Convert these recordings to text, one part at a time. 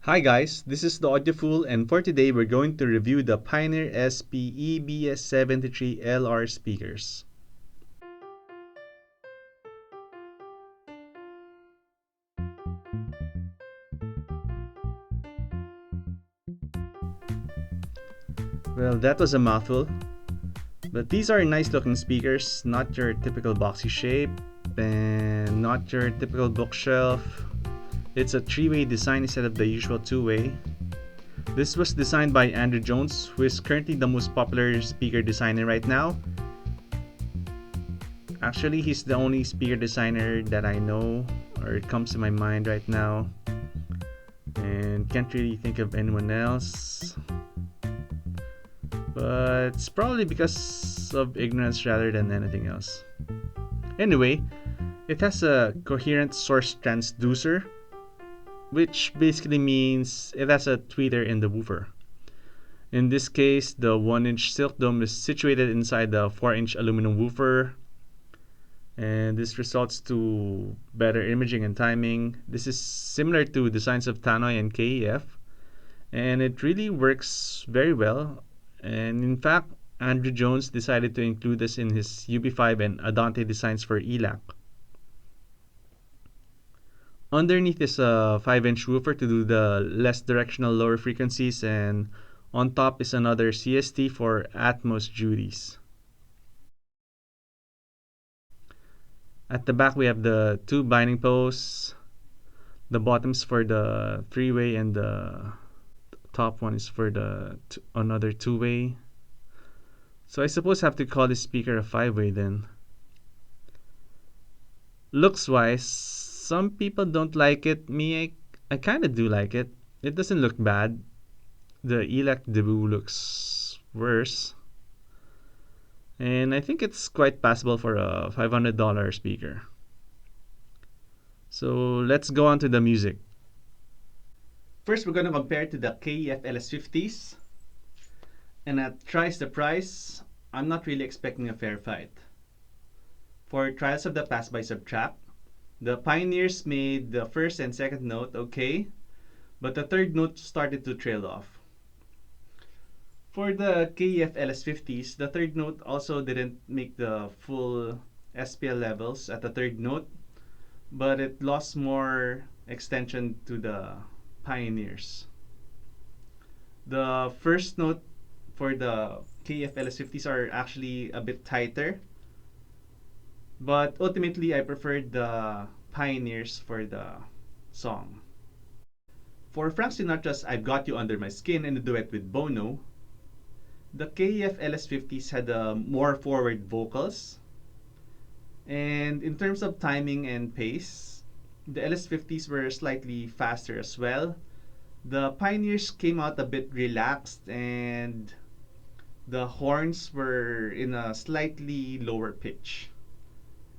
Hi guys, this is the Audiofool, and for today we're going to review the Pioneer SP-EBS73LR speakers. Well, that was a mouthful, but these are nice looking speakers, not your typical boxy shape and not your typical bookshelf. It's a three-way design instead of the usual two-way. This was designed by Andrew Jones, who is currently the most popular speaker designer right now. Actually, he's the only speaker designer that I know or it comes to my mind right now, and can't really think of anyone else. But it's probably because of ignorance rather than anything else. Anyway, it has a coherent source transducer, which basically means it has a tweeter in the woofer. In this case, the 1-inch silk dome is situated inside the 4-inch aluminum woofer, and this results to better imaging and timing. This is similar to designs of Tannoy and KEF, and it really works very well. And in fact, Andrew Jones decided to include this in his UB5 and Adante designs for Elac. Underneath is a 5-inch woofer to do the less directional lower frequencies, and on top is another CST for Atmos duties. At the back we have the two binding posts, the bottoms for the three-way and the top one is for the another two-way. So I suppose I have to call this speaker a 5-way then. Looks wise, some people don't like it. I kind of do like it. It doesn't look bad. The Elac debut looks worse. And I think it's quite passable for a $500 speaker. So let's go on to the music. First, we're going to compare to the KEF LS50s. And at thrice the price, I'm not really expecting a fair fight. For Trials of the Past by Subtract, the Pioneers made the first and second note okay, but the third note started to trail off. For the KEF LS50s, the third note also didn't make the full SPL levels at the third note, but it lost more extension to the Pioneers. The first note for the KEF LS50s are actually a bit tighter, but ultimately I preferred the Pioneers for the song. For Frank Sinatra's I've Got You Under My Skin and the duet with Bono, the KEF LS50s had more forward vocals. And in terms of timing and pace, the LS50s were slightly faster as well. The Pioneers came out a bit relaxed and the horns were in a slightly lower pitch.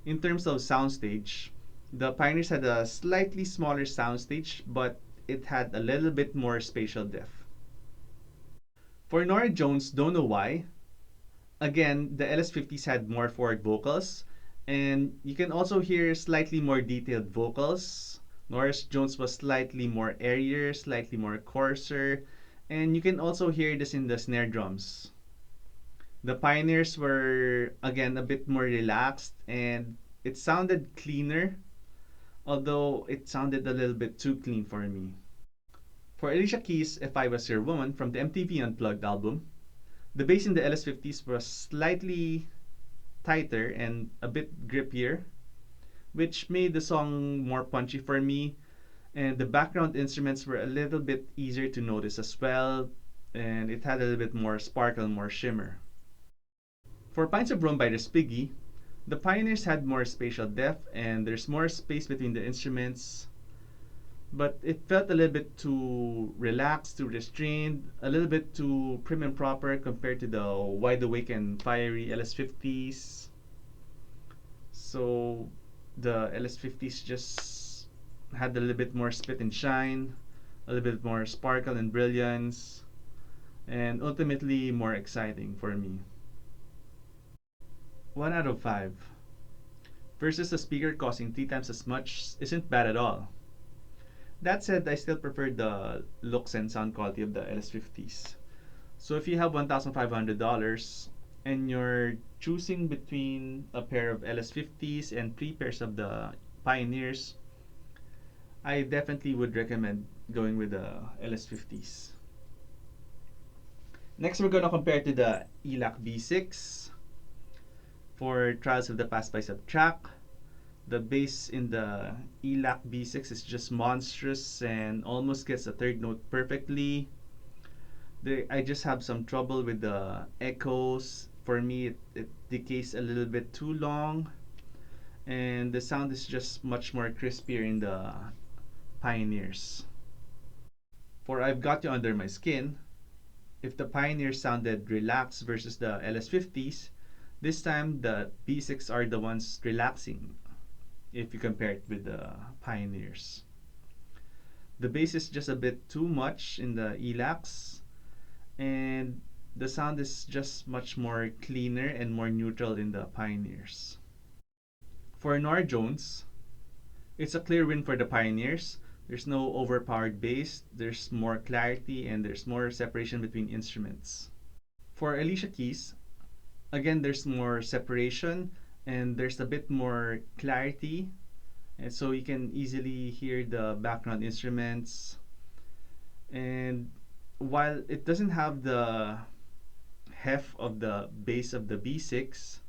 In terms of soundstage, the Pioneers had a slightly smaller soundstage, but it had a little bit more spatial depth. For Norah Jones, Don't Know Why, again, the LS50s had more forward vocals, and you can also hear slightly more detailed vocals. Norah Jones was slightly more airier, slightly more coarser, and you can also hear this in the snare drums. The Pioneers were, again, a bit more relaxed, and it sounded cleaner, although it sounded a little bit too clean for me. For Alicia Keys' If I Was Your Woman from the MTV Unplugged album, the bass in the LS50s was slightly tighter and a bit grippier, which made the song more punchy for me, and the background instruments were a little bit easier to notice as well, and it had a little bit more sparkle, more shimmer. For Pints of Rome by Respighi, the Pioneers had more spatial depth and there's more space between the instruments, but it felt a little bit too relaxed, too restrained, a little bit too prim and proper compared to the wide awake and fiery LS50s. So the LS50s just had a little bit more spit and shine, a little bit more sparkle and brilliance, and ultimately more exciting for me. 1 out of 5. Versus a speaker costing 3 times as much isn't bad at all. That said, I still prefer the looks and sound quality of the LS50s. So if you have $1,500 and you're choosing between a pair of LS50s and three pairs of the Pioneers, I definitely would recommend going with the LS50s. Next, we're going to compare to the Elac B6 for Trials of the Past by Subtract. The bass in the Elac B6 is just monstrous and almost gets the third note perfectly. I just have some trouble with the echoes. For me, it decays a little bit too long, and the sound is just much more crispier in the Pioneers. For I've Got You Under My Skin, if the Pioneers sounded relaxed versus the LS50s, this time the B6 are the ones relaxing if you compare it with the Pioneers. The bass is just a bit too much in the Elacs, and the sound is just much more cleaner and more neutral in the Pioneers. For Nora Jones, it's a clear win for the Pioneers. There's no overpowered bass, there's more clarity, and there's more separation between instruments. For Alicia Keys, again, there's more separation and there's a bit more clarity, and so you can easily hear the background instruments. And while it doesn't have the heft of the bass of the B6,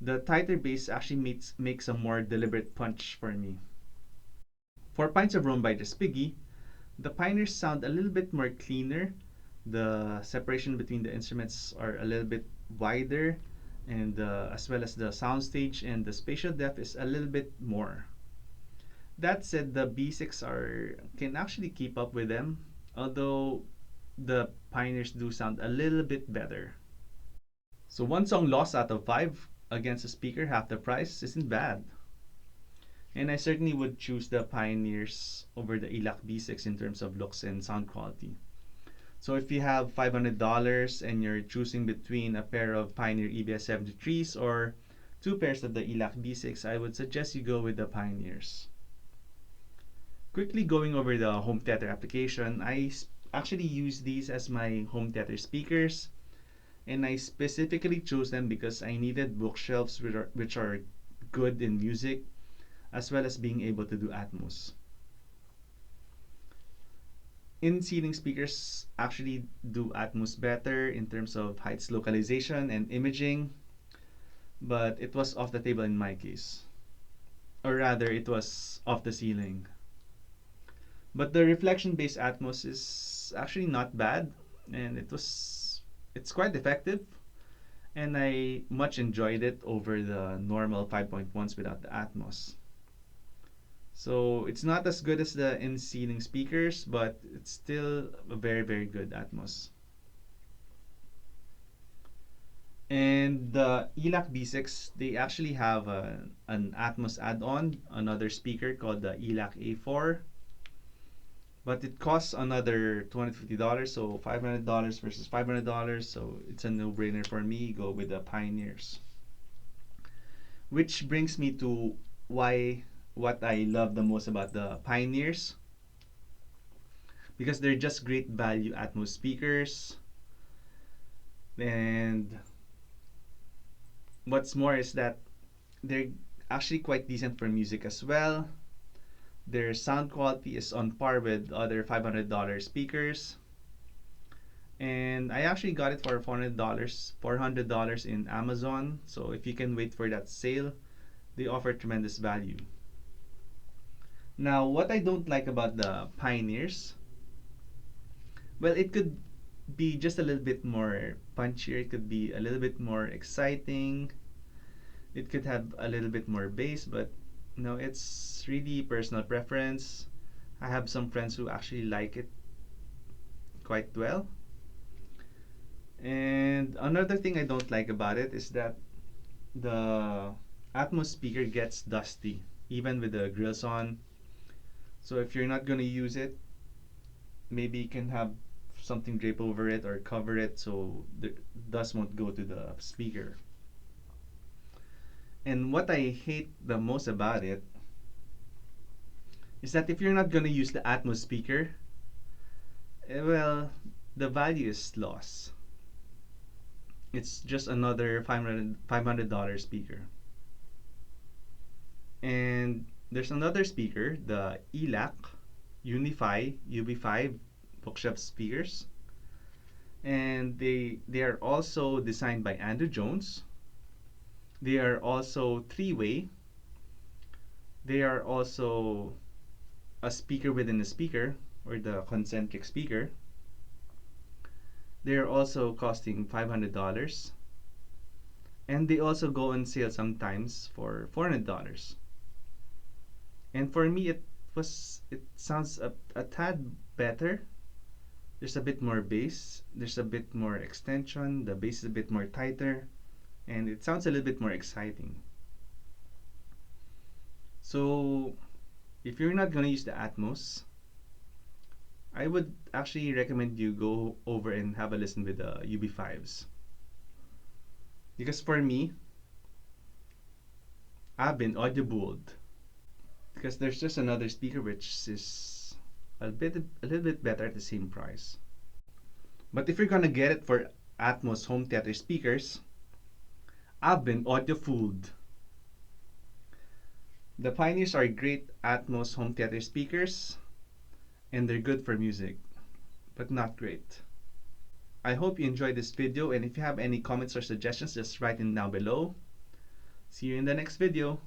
the tighter bass actually makes a more deliberate punch for me. For Pints of Rome by the Spiggy, the Pioneers sound a little bit more cleaner. The separation between the instruments are a little bit wider, and as well as the soundstage and the spatial depth is a little bit more. That said, the B6 can actually keep up with them, although the Pioneers do sound a little bit better. So one song lost out of five against a speaker half the price isn't bad. And I certainly would choose the Pioneers over the Elac B6 in terms of looks and sound quality. So if you have $500 and you're choosing between a pair of Pioneer EBS73s or two pairs of the Elac B6, I would suggest you go with the Pioneers. Quickly going over the home theater application, I actually use these as my home theater speakers, and I specifically chose them because I needed bookshelves which are good in music, as well as being able to do Atmos. In-ceiling speakers actually do Atmos better in terms of heights localization and imaging, but it was off the table in my case. Or rather, it was off the ceiling. But the reflection-based Atmos is actually not bad, and it's quite effective, and I much enjoyed it over the normal 5.1s without the Atmos. So it's not as good as the in-ceiling speakers, but it's still a very, very good Atmos. And the Elac B6, they actually have an Atmos add-on, another speaker called the Elac A4. But it costs another $250, so $500 versus $500, so it's a no-brainer for me. Go with the Pioneers. Which brings me to what I love the most about the Pioneers, because they're just great value Atmos speakers. And what's more is that they're actually quite decent for music as well. Their sound quality is on par with other $500 speakers. And I actually got it for $400 in Amazon. So if you can wait for that sale, they offer tremendous value. Now, what I don't like about the Pioneers, well, it could be just a little bit more punchier. It could be a little bit more exciting. It could have a little bit more bass, but no, it's really personal preference. I have some friends who actually like it quite well. And another thing I don't like about it is that the Atmos speaker gets dusty, even with the grills on. So if you're not going to use it, maybe you can have something drape over it or cover it so the dust won't go to the speaker. And what I hate the most about it is that if you're not gonna use the Atmos speaker, well, the value is lost. It's just another $500 speaker. And there's another speaker, the Elac Unify UB5 bookshelf speakers. And they are also designed by Andrew Jones. They are also three-way. They are also a speaker within a speaker, or the concentric speaker. They are also costing $500. And they also go on sale sometimes for $400. And for me, it sounds a tad better. There's a bit more bass, there's a bit more extension, the bass is a bit more tighter, and it sounds a little bit more exciting. So if you're not gonna use the Atmos, I would actually recommend you go over and have a listen with the UB5s. Because for me, I've been audiobooled. Because there's just another speaker which is a little bit better at the same price. But if you're gonna get it for Atmos home theater speakers, I've been audiofooled. The Pioneers are great Atmos home theater speakers, and they're good for music, but not great. I hope you enjoyed this video, and if you have any comments or suggestions, just write them down below. See you in the next video.